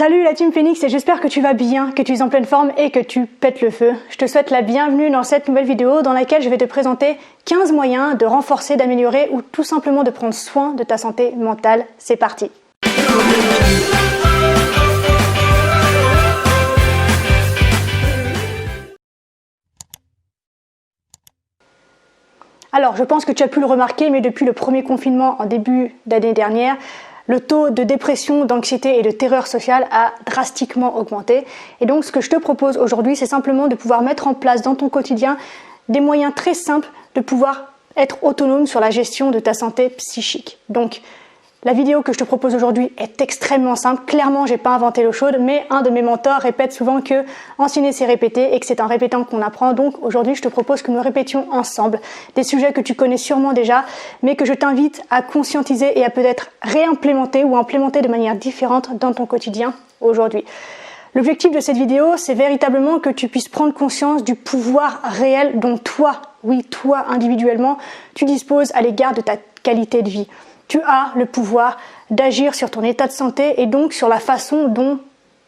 Salut la team Phoenix et j'espère que tu vas bien, que tu es en pleine forme et que tu pètes le feu. Je te souhaite la bienvenue dans cette nouvelle vidéo dans laquelle je vais te présenter 15 moyens de renforcer, d'améliorer ou tout simplement de prendre soin de ta santé mentale. C'est parti! Alors, je pense que tu as pu le remarquer, mais depuis le premier confinement en début d'année dernière, le taux de dépression, d'anxiété et de terreur sociale a drastiquement augmenté. Et donc, ce que je te propose aujourd'hui, c'est simplement de pouvoir mettre en place dans ton quotidien des moyens très simples de pouvoir être autonome sur la gestion de ta santé psychique. Donc, la vidéo que je te propose aujourd'hui est extrêmement simple. Clairement, j'ai pas inventé l'eau chaude, mais un de mes mentors répète souvent que enseigner c'est répéter et que c'est en répétant qu'on apprend. Donc aujourd'hui, je te propose que nous répétions ensemble des sujets que tu connais sûrement déjà, mais que je t'invite à conscientiser et à peut-être réimplémenter ou implémenter de manière différente dans ton quotidien aujourd'hui. L'objectif de cette vidéo, c'est véritablement que tu puisses prendre conscience du pouvoir réel dont toi, oui, toi individuellement, tu disposes à l'égard de ta qualité de vie. Tu as le pouvoir d'agir sur ton état de santé et donc sur la façon dont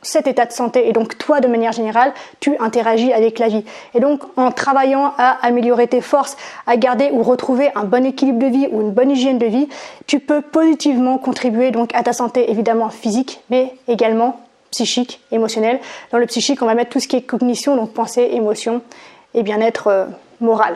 cet état de santé et donc toi de manière générale, tu interagis avec la vie. Et donc en travaillant à améliorer tes forces, à garder ou retrouver un bon équilibre de vie ou une bonne hygiène de vie, tu peux positivement contribuer donc à ta santé évidemment physique mais également psychique, émotionnelle. Dans le psychique, on va mettre tout ce qui est cognition, donc pensée, émotion et bien-être moral.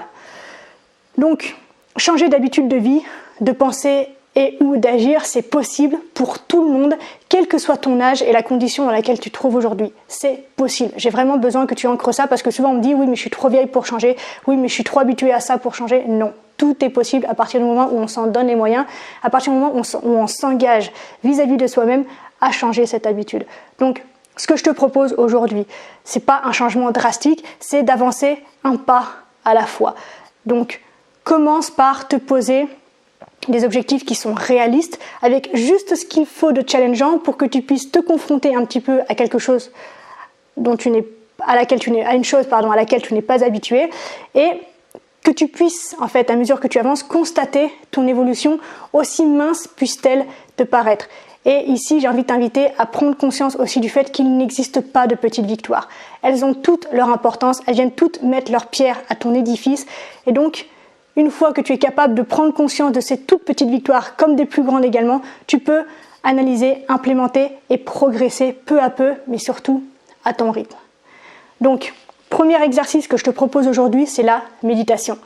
Donc changer d'habitude de vie, de pensée et ou d'agir, c'est possible pour tout le monde, quel que soit ton âge et la condition dans laquelle tu te trouves aujourd'hui. C'est possible. J'ai vraiment besoin que tu ancres ça parce que souvent on me dit « oui mais je suis trop vieille pour changer, oui mais je suis trop habituée à ça pour changer ». Non, tout est possible à partir du moment où on s'en donne les moyens, à partir du moment où on s'engage vis-à-vis de soi-même à changer cette habitude. Donc, ce que je te propose aujourd'hui, c'est pas un changement drastique, c'est d'avancer un pas à la fois. Donc, commence par te poser des objectifs qui sont réalistes, avec juste ce qu'il faut de challengeant pour que tu puisses te confronter un petit peu à quelque chose à laquelle tu n'es pas habitué, et que tu puisses, en fait, à mesure que tu avances, constater ton évolution, aussi mince puisse-t-elle te paraître. Et ici, j'ai envie de t'inviter à prendre conscience aussi du fait qu'il n'existe pas de petites victoires. Elles ont toutes leur importance, elles viennent toutes mettre leur pierre à ton édifice, et donc, une fois que tu es capable de prendre conscience de ces toutes petites victoires, comme des plus grandes également, tu peux analyser, implémenter et progresser peu à peu, mais surtout à ton rythme. Donc, premier exercice que je te propose aujourd'hui, c'est la méditation.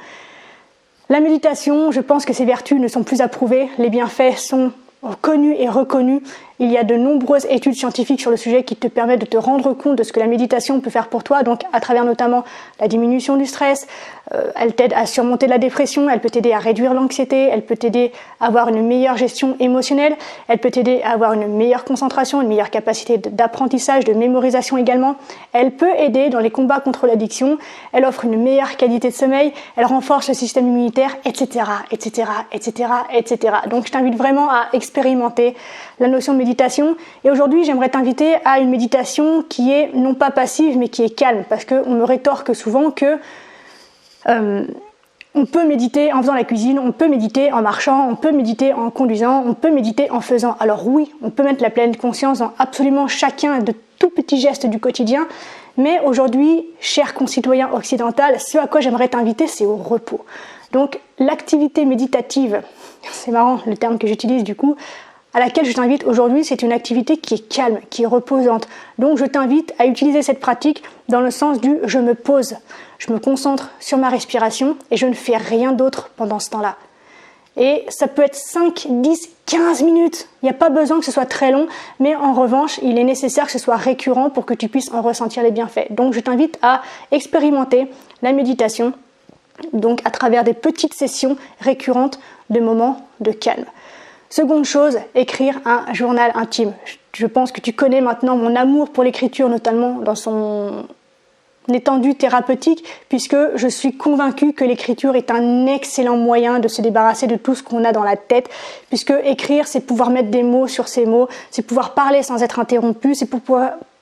La méditation, je pense que ses vertus ne sont plus à prouver, les bienfaits sont connus et reconnus. Il y a de nombreuses études scientifiques sur le sujet qui te permettent de te rendre compte de ce que la méditation peut faire pour toi, donc à travers notamment la diminution du stress, elle t'aide à surmonter la dépression, elle peut t'aider à réduire l'anxiété, elle peut t'aider à avoir une meilleure gestion émotionnelle, elle peut t'aider à avoir une meilleure concentration, une meilleure capacité d'apprentissage, de mémorisation également, elle peut aider dans les combats contre l'addiction, elle offre une meilleure qualité de sommeil, elle renforce le système immunitaire, etc., etc., etc., etc. Donc je t'invite vraiment à expérimenter la notion de méditation. Et aujourd'hui, j'aimerais t'inviter à une méditation qui est non pas passive, mais qui est calme. Parce qu'on me rétorque souvent que on peut méditer en faisant la cuisine, on peut méditer en marchant, on peut méditer en conduisant, on peut méditer en faisant. Alors oui, on peut mettre la pleine conscience dans absolument chacun de tout petits gestes du quotidien. Mais aujourd'hui, cher concitoyen occidental, ce à quoi j'aimerais t'inviter, c'est au repos. Donc l'activité méditative, c'est marrant le terme que j'utilise du coup, à laquelle je t'invite aujourd'hui, c'est une activité qui est calme, qui est reposante. Donc je t'invite à utiliser cette pratique dans le sens du « je me pose ». Je me concentre sur ma respiration et je ne fais rien d'autre pendant ce temps-là. Et ça peut être 5, 10, 15 minutes. Il n'y a pas besoin que ce soit très long, mais en revanche, il est nécessaire que ce soit récurrent pour que tu puisses en ressentir les bienfaits. Donc je t'invite à expérimenter la méditation, donc à travers des petites sessions récurrentes de moments de calme. Seconde chose, écrire un journal intime. Je pense que tu connais maintenant mon amour pour l'écriture, notamment dans son étendue thérapeutique, puisque je suis convaincue que l'écriture est un excellent moyen de se débarrasser de tout ce qu'on a dans la tête, puisque écrire, c'est pouvoir mettre des mots sur ces mots, c'est pouvoir parler sans être interrompu, c'est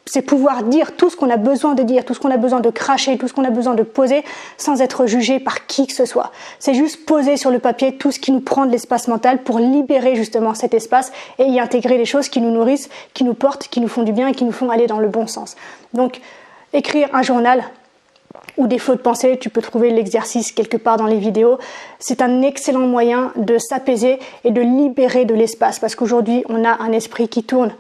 c'est pouvoir dire tout ce qu'on a besoin de dire, tout ce qu'on a besoin de cracher, tout ce qu'on a besoin de poser sans être jugé par qui que ce soit. C'est juste poser sur le papier tout ce qui nous prend de l'espace mental pour libérer justement cet espace et y intégrer les choses qui nous nourrissent, qui nous portent, qui nous font du bien et qui nous font aller dans le bon sens. Donc, écrire un journal ou des flots de pensée, tu peux trouver l'exercice quelque part dans les vidéos. C'est un excellent moyen de s'apaiser et de libérer de l'espace parce qu'aujourd'hui, on a un esprit qui tourne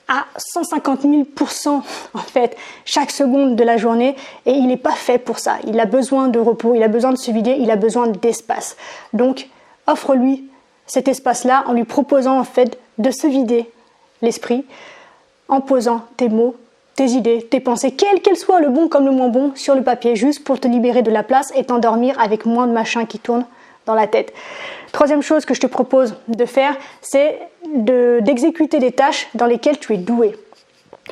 à 150 000% en fait chaque seconde de la journée et il n'est pas fait pour ça. Il a besoin de repos, il a besoin de se vider, il a besoin d'espace. Donc, offre-lui cet espace-là en lui proposant en fait de se vider l'esprit en posant tes mots, tes idées, tes pensées, quelles qu'elles soient, le bon comme le moins bon, sur le papier, juste pour te libérer de la place et t'endormir avec moins de machins qui tournent dans la tête. Troisième chose que je te propose de faire, c'est d'exécuter des tâches dans lesquelles tu es doué.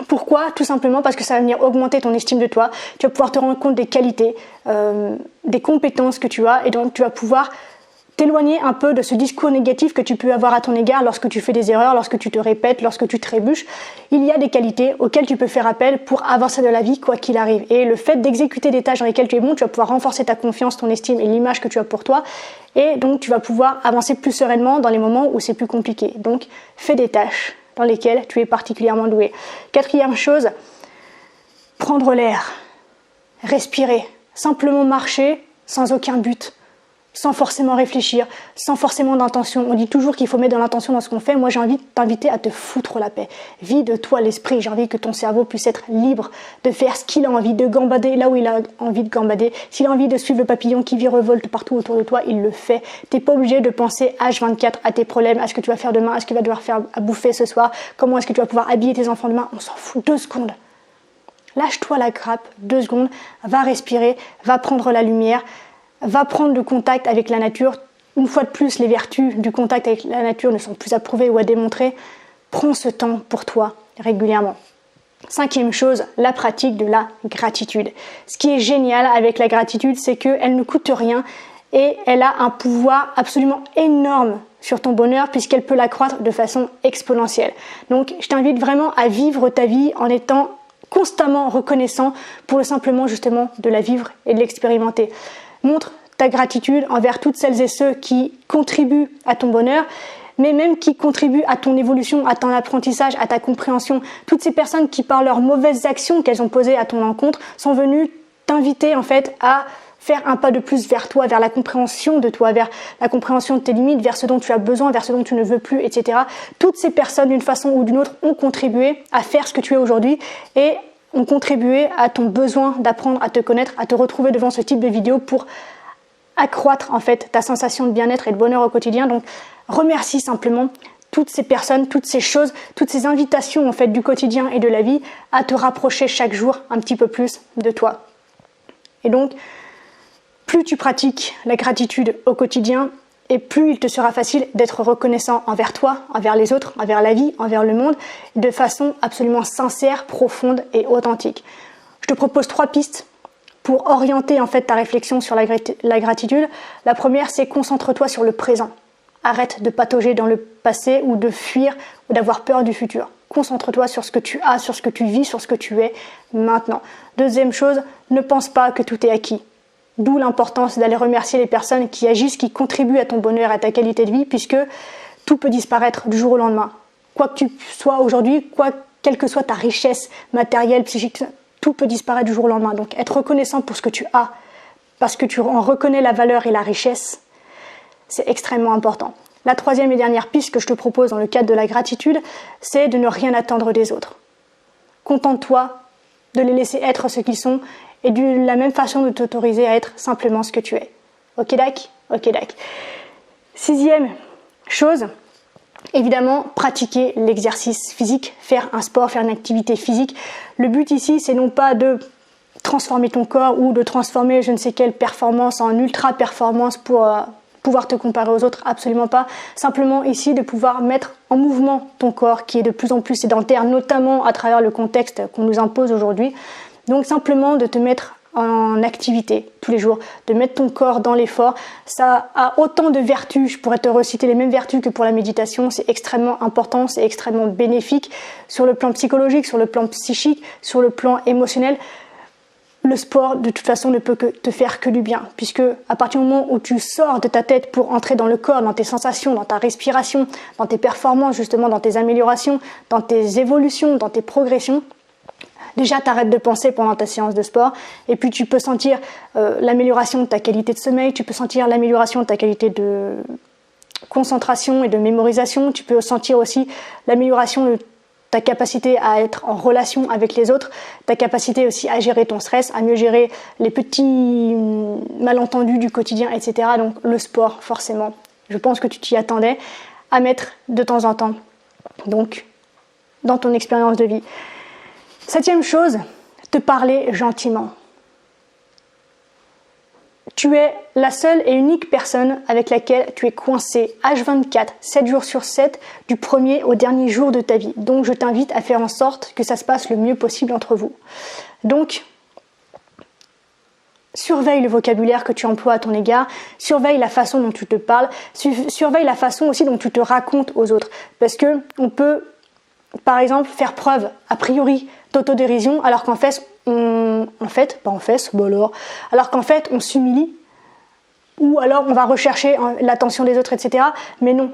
Pourquoi ? Tout simplement parce que ça va venir augmenter ton estime de toi, tu vas pouvoir te rendre compte des qualités, des compétences que tu as et donc tu vas pouvoir t'éloigner un peu de ce discours négatif que tu peux avoir à ton égard lorsque tu fais des erreurs, lorsque tu te répètes, lorsque tu trébuches. Il y a des qualités auxquelles tu peux faire appel pour avancer de la vie quoi qu'il arrive. Et le fait d'exécuter des tâches dans lesquelles tu es bon, tu vas pouvoir renforcer ta confiance, ton estime et l'image que tu as pour toi. Et donc tu vas pouvoir avancer plus sereinement dans les moments où c'est plus compliqué. Donc fais des tâches dans lesquelles tu es particulièrement doué. Quatrième chose, prendre l'air, respirer, simplement marcher sans aucun but. Sans forcément réfléchir, sans forcément d'intention. On dit toujours qu'il faut mettre de l'intention dans ce qu'on fait. Moi, j'ai envie de t'inviter à te foutre la paix. Vide-toi l'esprit. J'ai envie que ton cerveau puisse être libre de faire ce qu'il a envie, de gambader là où il a envie de gambader. S'il a envie de suivre le papillon qui virevolte partout autour de toi, il le fait. T'es pas obligé de penser H24 à tes problèmes, à ce que tu vas faire demain, à ce que tu vas devoir faire à bouffer ce soir, comment est-ce que tu vas pouvoir habiller tes enfants demain. On s'en fout. 2 secondes. Lâche-toi la grappe. 2 secondes. Va respirer. Va prendre la lumière. Va prendre le contact avec la nature. Une fois de plus, les vertus du contact avec la nature ne sont plus à prouver ou à démontrer. Prends ce temps pour toi régulièrement. 5e chose, la pratique de la gratitude. Ce qui est génial avec la gratitude, c'est qu'elle ne coûte rien et elle a un pouvoir absolument énorme sur ton bonheur puisqu'elle peut l'accroître de façon exponentielle. Donc, je t'invite vraiment à vivre ta vie en étant constamment reconnaissant pour le simplement justement de la vivre et de l'expérimenter. Montre ta gratitude envers toutes celles et ceux qui contribuent à ton bonheur, mais même qui contribuent à ton évolution, à ton apprentissage, à ta compréhension. Toutes ces personnes qui, par leurs mauvaises actions qu'elles ont posées à ton encontre, sont venues t'inviter en fait à faire un pas de plus vers toi, vers la compréhension de toi, vers la compréhension de tes limites, vers ce dont tu as besoin, vers ce dont tu ne veux plus, etc. Toutes ces personnes, d'une façon ou d'une autre, ont contribué à faire ce que tu es aujourd'hui et ont contribué à ton besoin d'apprendre à te connaître, à te retrouver devant ce type de vidéo pour accroître en fait ta sensation de bien-être et de bonheur au quotidien. Donc remercie simplement toutes ces personnes, toutes ces choses, toutes ces invitations en fait du quotidien et de la vie à te rapprocher chaque jour un petit peu plus de toi. Et donc plus tu pratiques la gratitude au quotidien, et plus il te sera facile d'être reconnaissant envers toi, envers les autres, envers la vie, envers le monde, de façon absolument sincère, profonde et authentique. Je te propose 3 pistes pour orienter en fait ta réflexion sur la gratitude. La première, c'est concentre-toi sur le présent. Arrête de patauger dans le passé ou de fuir ou d'avoir peur du futur. Concentre-toi sur ce que tu as, sur ce que tu vis, sur ce que tu es maintenant. Deuxième chose, ne pense pas que tout est acquis. D'où l'importance d'aller remercier les personnes qui agissent, qui contribuent à ton bonheur, à ta qualité de vie, puisque tout peut disparaître du jour au lendemain. Quoi que tu sois aujourd'hui, quelle que soit ta richesse matérielle, psychique, tout peut disparaître du jour au lendemain. Donc être reconnaissant pour ce que tu as, parce que tu en reconnais la valeur et la richesse, c'est extrêmement important. La 3e et dernière piste que je te propose dans le cadre de la gratitude, c'est de ne rien attendre des autres. Contente-toi de les laisser être ce qu'ils sont et de la même façon de t'autoriser à être simplement ce que tu es. Ok dac ? Ok dac. 6e chose, évidemment, pratiquer l'exercice physique, faire un sport, faire une activité physique. Le but ici, c'est non pas de transformer ton corps ou de transformer je ne sais quelle performance en ultra-performance pour pouvoir te comparer aux autres, absolument pas. Simplement ici de pouvoir mettre en mouvement ton corps qui est de plus en plus sédentaire, notamment à travers le contexte qu'on nous impose aujourd'hui. Donc simplement de te mettre en activité tous les jours, de mettre ton corps dans l'effort. Ça a autant de vertus, je pourrais te reciter les mêmes vertus que pour la méditation. C'est extrêmement important, c'est extrêmement bénéfique sur le plan psychologique, sur le plan psychique, sur le plan émotionnel. Le sport, de toute façon, ne peut que te faire que du bien, puisque à partir du moment où tu sors de ta tête pour entrer dans le corps, dans tes sensations, dans ta respiration, dans tes performances, justement, dans tes améliorations, dans tes évolutions, dans tes progressions, déjà, t'arrêtes de penser pendant ta séance de sport, et puis tu peux sentir l'amélioration de ta qualité de sommeil, tu peux sentir l'amélioration de ta qualité de concentration et de mémorisation, tu peux sentir aussi l'amélioration de ta capacité à être en relation avec les autres, ta capacité aussi à gérer ton stress, à mieux gérer les petits malentendus du quotidien, etc. Donc le sport, forcément, je pense que tu t'y attendais, à mettre de temps en temps, donc dans ton expérience de vie. 7e chose, te parler gentiment. Tu es la seule et unique personne avec laquelle tu es coincé H24, 7 jours sur 7, du premier au dernier jour de ta vie. Donc je t'invite à faire en sorte que ça se passe le mieux possible entre vous. Donc, surveille le vocabulaire que tu emploies à ton égard, surveille la façon dont tu te parles, surveille la façon aussi dont tu te racontes aux autres. Parce que on peut, par exemple, faire preuve, a priori, d'autodérision, alors qu'en fait, alors qu'en fait, on s'humilie, ou alors on va rechercher l'attention des autres, etc. Mais non,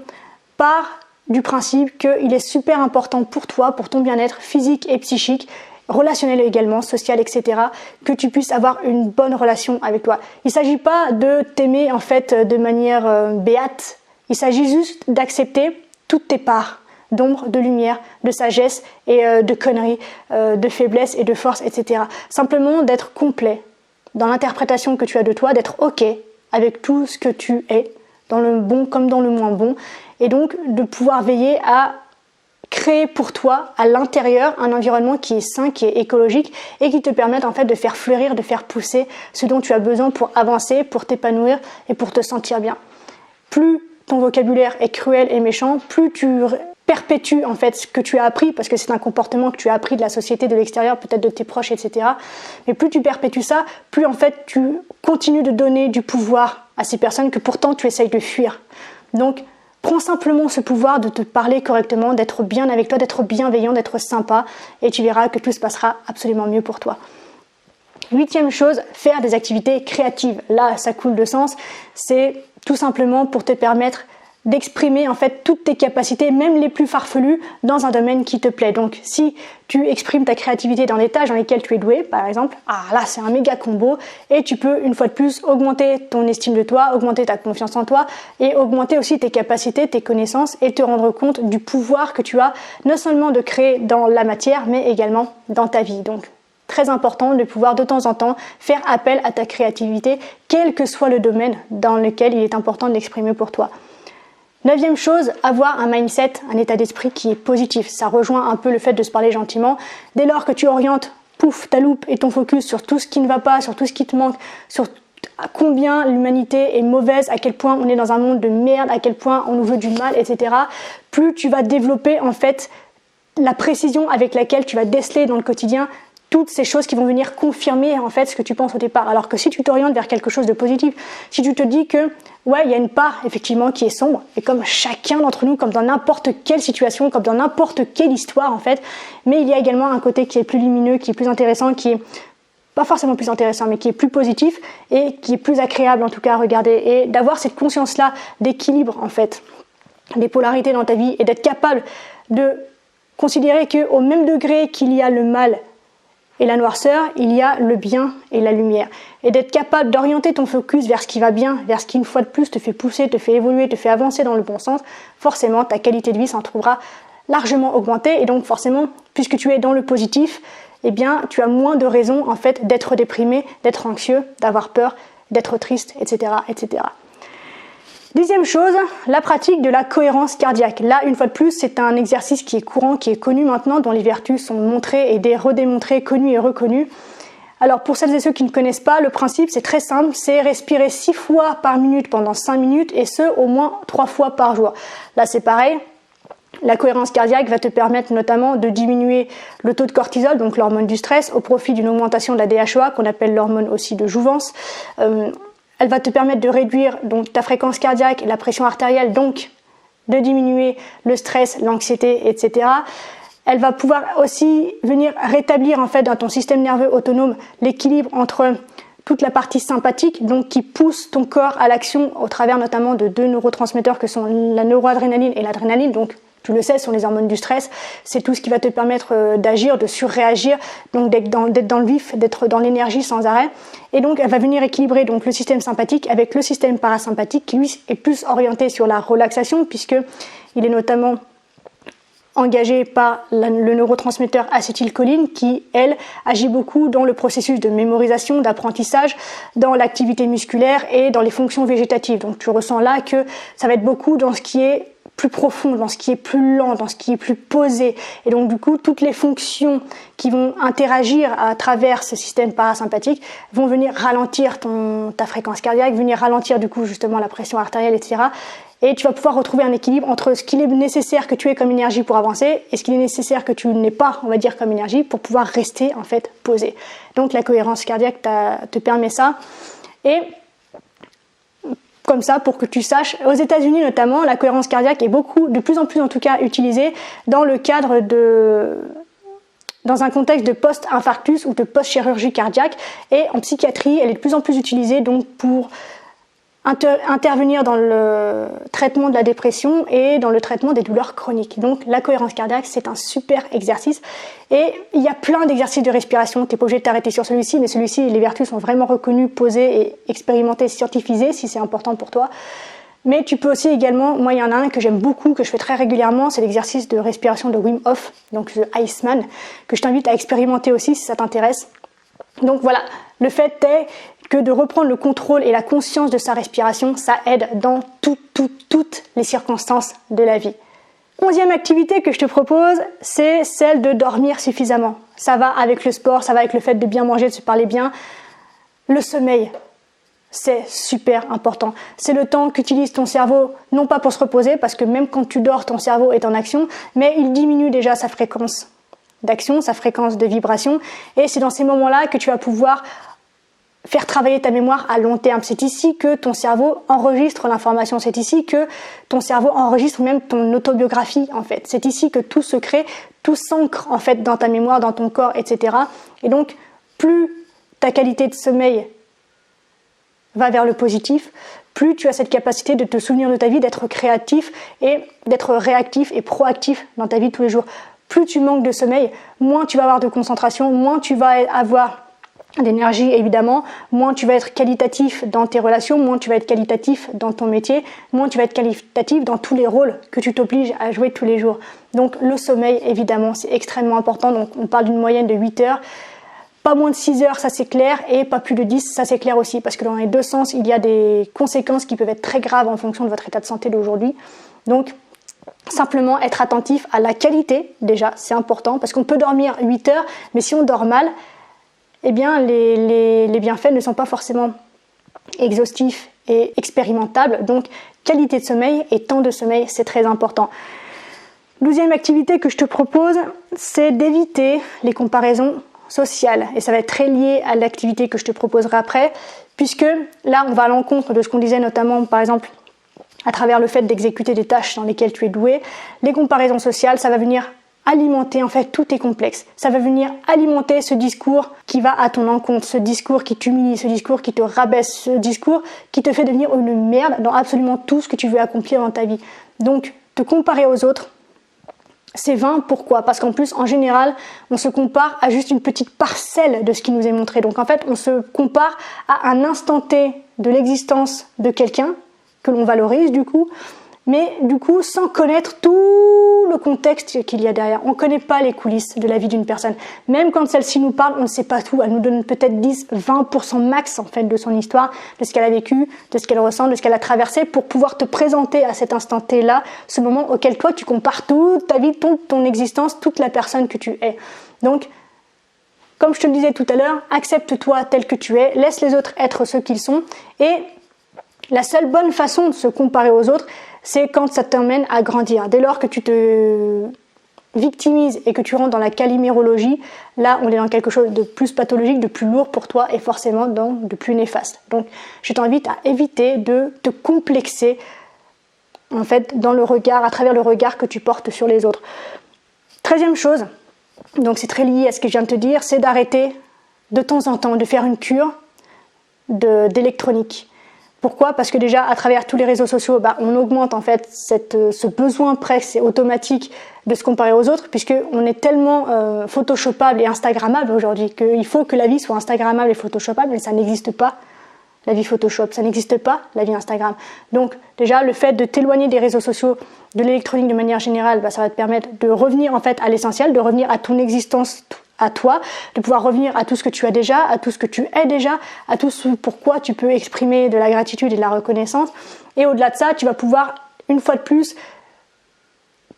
pars du principe qu'il est super important pour toi, pour ton bien-être physique et psychique, relationnel également, social, etc., que tu puisses avoir une bonne relation avec toi. Il ne s'agit pas de t'aimer en fait de manière béate, il s'agit juste d'accepter toutes tes parts d'ombre, de lumière, de sagesse et de conneries, de faiblesse et de force, etc. Simplement d'être complet dans l'interprétation que tu as de toi, d'être OK avec tout ce que tu es, dans le bon comme dans le moins bon, et donc de pouvoir veiller à créer pour toi, à l'intérieur, un environnement qui est sain, qui est écologique et qui te permette en fait de faire fleurir, de faire pousser ce dont tu as besoin pour avancer, pour t'épanouir et pour te sentir bien. Plus ton vocabulaire est cruel et méchant, plus tu perpétues en fait ce que tu as appris, parce que c'est un comportement que tu as appris de la société, de l'extérieur, peut-être de tes proches, etc. Mais plus tu perpétues ça, plus en fait tu continues de donner du pouvoir à ces personnes que pourtant tu essayes de fuir. Donc prends simplement ce pouvoir de te parler correctement, d'être bien avec toi, d'être bienveillant, d'être sympa, et tu verras que tout se passera absolument mieux pour toi. 8e chose, faire des activités créatives. Là, ça coule de sens. C'est tout simplement pour te permettre d'exprimer en fait toutes tes capacités, même les plus farfelues, dans un domaine qui te plaît. Donc, si tu exprimes ta créativité dans des tâches dans lesquelles tu es doué, par exemple, là, c'est un méga combo, et tu peux, une fois de plus, augmenter ton estime de toi, augmenter ta confiance en toi, et augmenter aussi tes capacités, tes connaissances, et te rendre compte du pouvoir que tu as, non seulement de créer dans la matière, mais également dans ta vie. Donc, très important de pouvoir de temps en temps faire appel à ta créativité, quel que soit le domaine dans lequel il est important de l'exprimer pour toi. 9e chose, avoir un mindset, un état d'esprit qui est positif. Ça rejoint un peu le fait de se parler gentiment. Dès lors que tu orientes, ta loupe et ton focus sur tout ce qui ne va pas, sur tout ce qui te manque, sur à combien l'humanité est mauvaise, à quel point on est dans un monde de merde, à quel point on nous veut du mal, etc. Plus tu vas développer en fait la précision avec laquelle tu vas déceler dans le quotidien toutes ces choses qui vont venir confirmer en fait ce que tu penses au départ. Alors que si tu t'orientes vers quelque chose de positif, si tu te dis que ouais, il y a une part effectivement qui est sombre, et comme chacun d'entre nous, comme dans n'importe quelle situation, comme dans n'importe quelle histoire en fait, mais il y a également un côté qui est plus lumineux, qui est plus intéressant, qui est pas forcément plus intéressant, mais qui est plus positif et qui est plus agréable en tout cas à regarder, et d'avoir cette conscience-là d'équilibre en fait, des polarités dans ta vie, et d'être capable de considérer qu'au même degré qu'il y a le mal et la noirceur, il y a le bien et la lumière. Et d'être capable d'orienter ton focus vers ce qui va bien, vers ce qui, une fois de plus, te fait pousser, te fait évoluer, te fait avancer dans le bon sens, forcément, ta qualité de vie s'en trouvera largement augmentée. Et donc, forcément, puisque tu es dans le positif, eh bien, tu as moins de raisons, en fait, d'être déprimé, d'être anxieux, d'avoir peur, d'être triste, etc., etc. 10e chose, la pratique de la cohérence cardiaque. Là, une fois de plus, c'est un exercice qui est courant, qui est connu maintenant, dont les vertus sont montrées et redémontrées, connues et reconnues. Alors, pour celles et ceux qui ne connaissent pas, le principe, c'est très simple, c'est respirer 6 fois par minute pendant 5 minutes, et ce, au moins 3 fois par jour. Là, c'est pareil. La cohérence cardiaque va te permettre notamment de diminuer le taux de cortisol, donc l'hormone du stress, au profit d'une augmentation de la DHEA, qu'on appelle l'hormone aussi de jouvence. Elle va te permettre de réduire donc ta fréquence cardiaque et la pression artérielle, donc de diminuer le stress, l'anxiété, etc. Elle va pouvoir aussi venir rétablir en fait dans ton système nerveux autonome l'équilibre entre toute la partie sympathique, donc qui pousse ton corps à l'action au travers notamment de deux neurotransmetteurs que sont la neuroadrénaline et l'adrénaline. Donc tu le sais, ce sont les hormones du stress. C'est tout ce qui va te permettre d'agir, de surréagir, donc d'être dans le vif, d'être dans l'énergie sans arrêt. Et donc elle va venir équilibrer donc le système sympathique avec le système parasympathique qui lui est plus orienté sur la relaxation, puisque il est notamment engagé par le neurotransmetteur acétylcholine qui, elle, agit beaucoup dans le processus de mémorisation, d'apprentissage, dans l'activité musculaire et dans les fonctions végétatives. Donc tu ressens là que ça va être beaucoup dans ce qui est plus profond, dans ce qui est plus lent, dans ce qui est plus posé. Et donc du coup, toutes les fonctions qui vont interagir à travers ce système parasympathique vont venir ralentir ta fréquence cardiaque, venir ralentir du coup justement la pression artérielle, etc. Et tu vas pouvoir retrouver un équilibre entre ce qu'il est nécessaire que tu aies comme énergie pour avancer et ce qu'il est nécessaire que tu n'aies pas, on va dire, comme énergie pour pouvoir rester en fait posé. Donc la cohérence cardiaque te permet ça. Et comme ça, pour que tu saches, aux États-Unis notamment, la cohérence cardiaque est de plus en plus en tout cas utilisée dans le cadre dans un contexte de post-infarctus ou de post-chirurgie cardiaque. Et en psychiatrie, elle est de plus en plus utilisée donc pour intervenir dans le traitement de la dépression et dans le traitement des douleurs chroniques. Donc la cohérence cardiaque, c'est un super exercice. Et il y a plein d'exercices de respiration. Tu n'es pas obligé de t'arrêter sur celui-ci, mais celui-ci, les vertus sont vraiment reconnues, posées et expérimentées, scientifisées, si c'est important pour toi. Mais tu peux aussi également, moi il y en a un que j'aime beaucoup, que je fais très régulièrement, c'est l'exercice de respiration de Wim Hof, donc The Iceman, que je t'invite à expérimenter aussi si ça t'intéresse. Donc voilà, le fait est que de reprendre le contrôle et la conscience de sa respiration, ça aide dans toutes les circonstances de la vie. 11e activité que je te propose, c'est celle de dormir suffisamment. Ça va avec le sport, ça va avec le fait de bien manger, de se parler bien. Le sommeil, c'est super important. C'est le temps qu'utilise ton cerveau, non pas pour se reposer, parce que même quand tu dors, ton cerveau est en action, mais il diminue déjà sa fréquence d'action, sa fréquence de vibration. Et c'est dans ces moments-là que tu vas pouvoir faire travailler ta mémoire à long terme. C'est ici que ton cerveau enregistre l'information. C'est ici que ton cerveau enregistre même ton autobiographie, en fait. C'est ici que tout se crée, tout s'ancre, en fait, dans ta mémoire, dans ton corps, etc. Et donc, plus ta qualité de sommeil va vers le positif, plus tu as cette capacité de te souvenir de ta vie, d'être créatif et d'être réactif et proactif dans ta vie de tous les jours. Plus tu manques de sommeil, moins tu vas avoir de concentration, moins tu vas avoir d'énergie évidemment, moins tu vas être qualitatif dans tes relations, moins tu vas être qualitatif dans ton métier, moins tu vas être qualitatif dans tous les rôles que tu t'obliges à jouer tous les jours. Donc le sommeil évidemment c'est extrêmement important, donc on parle d'une moyenne de 8 heures, pas moins de 6 heures ça c'est clair et pas plus de 10 ça c'est clair aussi parce que dans les deux sens il y a des conséquences qui peuvent être très graves en fonction de votre état de santé d'aujourd'hui. Donc simplement être attentif à la qualité déjà c'est important parce qu'on peut dormir 8 heures mais si on dort mal eh bien, les bienfaits ne sont pas forcément exhaustifs et expérimentables. Donc, qualité de sommeil et temps de sommeil, c'est très important. 12e activité que je te propose, c'est d'éviter les comparaisons sociales. Et ça va être très lié à l'activité que je te proposerai après, puisque là, on va à l'encontre de ce qu'on disait notamment, par exemple, à travers le fait d'exécuter des tâches dans lesquelles tu es doué. Les comparaisons sociales, ça va venir alimenter en fait tous tes complexes. Ça va venir alimenter ce discours qui va à ton encontre, ce discours qui t'humilie, ce discours qui te rabaisse, ce discours qui te fait devenir une merde dans absolument tout ce que tu veux accomplir dans ta vie. Donc, te comparer aux autres, c'est vain. Pourquoi ? Parce qu'en plus, en général, on se compare à juste une petite parcelle de ce qui nous est montré. Donc en fait, on se compare à un instant T de l'existence de quelqu'un que l'on valorise du coup, mais du coup sans connaître tout le contexte qu'il y a derrière. On ne connaît pas les coulisses de la vie d'une personne. Même quand celle-ci nous parle, on ne sait pas tout. Elle nous donne peut-être 10-20% max en fait de son histoire, de ce qu'elle a vécu, de ce qu'elle ressent, de ce qu'elle a traversé pour pouvoir te présenter à cet instant T-là, ce moment auquel toi tu compares toute ta vie, ton existence, toute la personne que tu es. Donc, comme je te le disais tout à l'heure, accepte-toi tel que tu es, laisse les autres être ceux qu'ils sont et la seule bonne façon de se comparer aux autres, c'est quand ça t'emmène à grandir. Dès lors que tu te victimises et que tu rentres dans la calimérologie, là on est dans quelque chose de plus pathologique, de plus lourd pour toi et forcément de plus néfaste. Donc je t'invite à éviter de te complexer en fait dans le regard, à travers le regard que tu portes sur les autres. 13e chose, donc c'est très lié à ce que je viens de te dire, c'est d'arrêter de temps en temps de faire une cure d'électronique. Pourquoi ? Parce que déjà, à travers tous les réseaux sociaux, on augmente en fait ce besoin presque automatique de se comparer aux autres, puisqu'on est tellement photoshopable et instagrammable aujourd'hui qu'il faut que la vie soit instagrammable et photoshopable, mais ça n'existe pas, la vie Photoshop, ça n'existe pas, la vie Instagram. Donc déjà, le fait de t'éloigner des réseaux sociaux, de l'électronique de manière générale, ça va te permettre de revenir en fait à l'essentiel, de revenir à ton existence, à toi, de pouvoir revenir à tout ce que tu as déjà, à tout ce que tu es déjà, à tout ce pourquoi tu peux exprimer de la gratitude et de la reconnaissance. Et au-delà de ça, tu vas pouvoir, une fois de plus,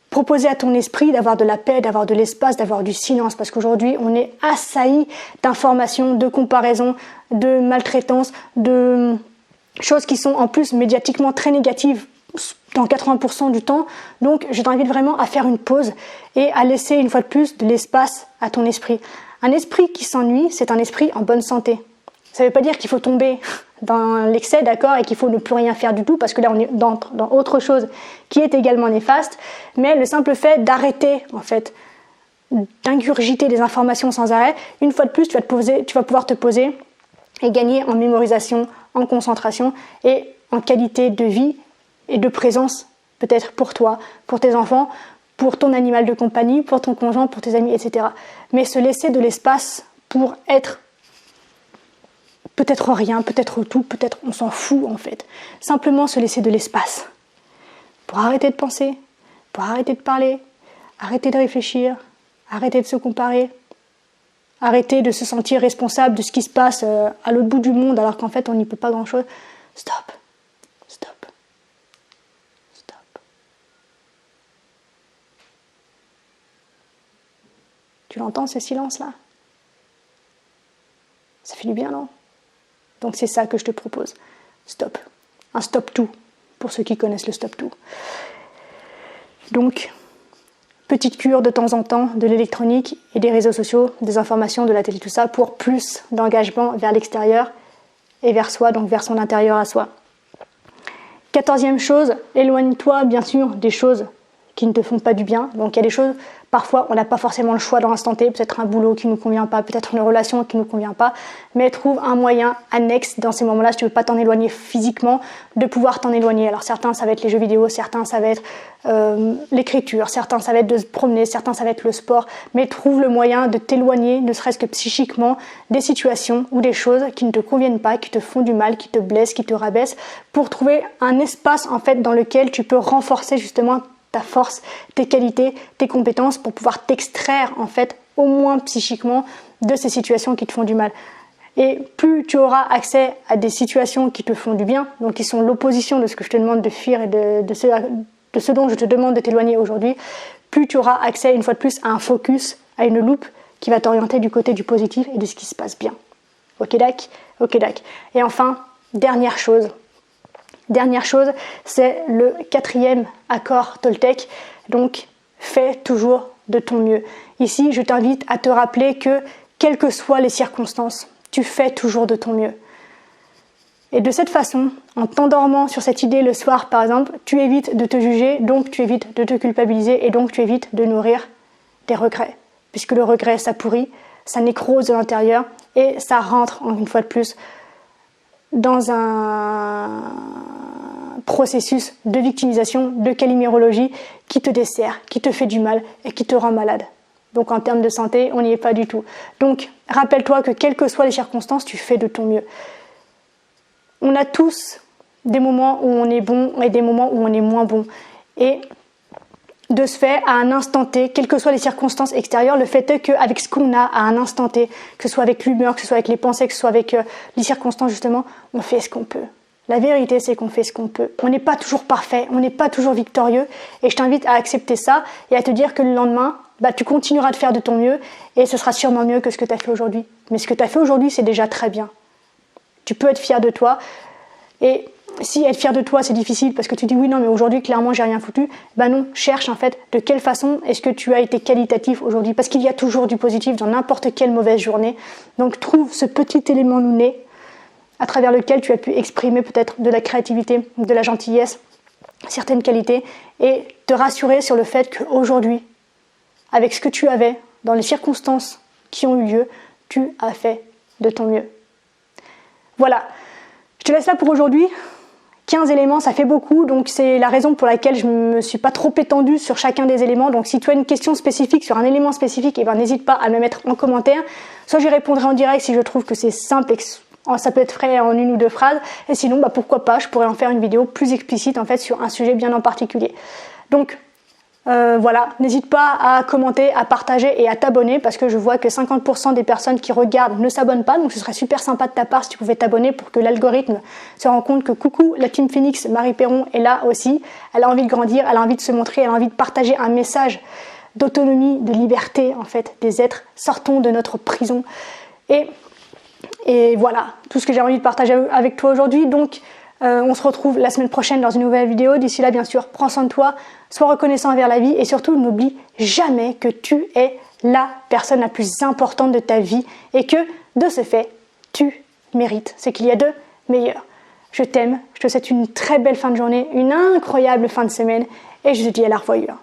proposer à ton esprit d'avoir de la paix, d'avoir de l'espace, d'avoir du silence. Parce qu'aujourd'hui, on est assailli d'informations, de comparaisons, de maltraitances, de choses qui sont en plus médiatiquement très négatives dans 80% du temps. Donc je t'invite vraiment à faire une pause et à laisser une fois de plus de l'espace à ton esprit. Un esprit qui s'ennuie, c'est un esprit en bonne santé. Ça ne veut pas dire qu'il faut tomber dans l'excès, d'accord, et qu'il faut ne plus rien faire du tout, parce que là on est dans autre chose qui est également néfaste, mais le simple fait d'arrêter en fait d'ingurgiter des informations sans arrêt, une fois de plus tu vas pouvoir te poser et gagner en mémorisation, en concentration et en qualité de vie et de présence, peut-être pour toi, pour tes enfants, pour ton animal de compagnie, pour ton conjoint, pour tes amis, etc. Mais se laisser de l'espace pour être peut-être rien, peut-être tout, peut-être on s'en fout en fait. Simplement se laisser de l'espace pour arrêter de penser, pour arrêter de parler, arrêter de réfléchir, arrêter de se comparer, arrêter de se sentir responsable de ce qui se passe à l'autre bout du monde alors qu'en fait on n'y peut pas grand-chose. Stop. Tu l'entends, ce silence-là ? Ça fait du bien, non ? Donc c'est ça que je te propose. Stop. Un stop-tout, pour ceux qui connaissent le stop-tout. Donc, petite cure de temps en temps de l'électronique et des réseaux sociaux, des informations, de la télé, tout ça, pour plus d'engagement vers l'extérieur et vers soi, donc vers son intérieur à soi. 14e chose, éloigne-toi bien sûr des choses qui ne te font pas du bien. Donc il y a des choses, parfois on n'a pas forcément le choix dans l'instant T, peut-être un boulot qui ne nous convient pas, peut-être une relation qui ne nous convient pas, mais trouve un moyen annexe dans ces moments-là, si tu ne veux pas t'en éloigner physiquement, de pouvoir t'en éloigner. Alors certains ça va être les jeux vidéo, certains ça va être l'écriture, certains ça va être de se promener, certains ça va être le sport, mais trouve le moyen de t'éloigner, ne serait-ce que psychiquement, des situations ou des choses qui ne te conviennent pas, qui te font du mal, qui te blessent, qui te rabaissent, pour trouver un espace en fait dans lequel tu peux renforcer justement ta force, tes qualités, tes compétences pour pouvoir t'extraire en fait au moins psychiquement de ces situations qui te font du mal. Et plus tu auras accès à des situations qui te font du bien, donc qui sont l'opposition de ce que je te demande de fuir et de ce dont je te demande de t'éloigner aujourd'hui, plus tu auras accès une fois de plus à un focus, à une loupe qui va t'orienter du côté du positif et de ce qui se passe bien. Ok, dac. Et enfin, dernière chose, c'est le 4e accord Toltec. Donc, fais toujours de ton mieux. Ici, je t'invite à te rappeler que, quelles que soient les circonstances, tu fais toujours de ton mieux. Et de cette façon, en t'endormant sur cette idée le soir, par exemple, tu évites de te juger, donc tu évites de te culpabiliser et donc tu évites de nourrir des regrets. Puisque le regret, ça pourrit, ça nécrose de l'intérieur et ça rentre, une fois de plus, dans un processus de victimisation, de calimérologie qui te dessert, qui te fait du mal et qui te rend malade. Donc en termes de santé, on n'y est pas du tout. Donc rappelle-toi que quelles que soient les circonstances, tu fais de ton mieux. On a tous des moments où on est bon et des moments où on est moins bon. Et de ce fait, à un instant T, quelles que soient les circonstances extérieures, le fait est qu'avec ce qu'on a à un instant T, que ce soit avec l'humeur, que ce soit avec les pensées, que ce soit avec les circonstances justement, on fait ce qu'on peut. La vérité, c'est qu'on fait ce qu'on peut. On n'est pas toujours parfait, on n'est pas toujours victorieux. Et je t'invite à accepter ça et à te dire que le lendemain, tu continueras de faire de ton mieux et ce sera sûrement mieux que ce que tu as fait aujourd'hui. Mais ce que tu as fait aujourd'hui, c'est déjà très bien. Tu peux être fier de toi. Et si être fier de toi c'est difficile parce que tu dis oui non mais aujourd'hui clairement j'ai rien foutu, ben non, cherche en fait de quelle façon est-ce que tu as été qualitatif aujourd'hui, parce qu'il y a toujours du positif dans n'importe quelle mauvaise journée. Donc trouve ce petit élément nouné à travers lequel tu as pu exprimer peut-être de la créativité, de la gentillesse, certaines qualités, et te rassurer sur le fait qu'aujourd'hui, avec ce que tu avais, dans les circonstances qui ont eu lieu, tu as fait de ton mieux. Voilà, je te laisse là pour aujourd'hui. 15 éléments, ça fait beaucoup, donc c'est la raison pour laquelle je ne me suis pas trop étendue sur chacun des éléments. Donc si tu as une question spécifique sur un élément spécifique, eh ben, n'hésite pas à me le mettre en commentaire. Soit j'y répondrai en direct si je trouve que c'est simple et que ça peut être fait en une ou deux phrases. Et sinon, bah, pourquoi pas, je pourrais en faire une vidéo plus explicite en fait sur un sujet bien en particulier. Donc voilà, n'hésite pas à commenter, à partager et à t'abonner parce que je vois que 50% des personnes qui regardent ne s'abonnent pas, donc ce serait super sympa de ta part si tu pouvais t'abonner pour que l'algorithme se rende compte que coucou, la Team Phoenix, Marie Perron est là aussi, elle a envie de grandir, elle a envie de se montrer, elle a envie de partager un message d'autonomie, de liberté en fait des êtres, sortons de notre prison et voilà, tout ce que j'ai envie de partager avec toi aujourd'hui. Donc on se retrouve la semaine prochaine dans une nouvelle vidéo. D'ici là, bien sûr, prends soin de toi, sois reconnaissant envers la vie et surtout n'oublie jamais que tu es la personne la plus importante de ta vie et que, de ce fait, tu mérites ce qu'il y a de meilleur. Je t'aime, je te souhaite une très belle fin de journée, une incroyable fin de semaine et je te dis à la revoyure.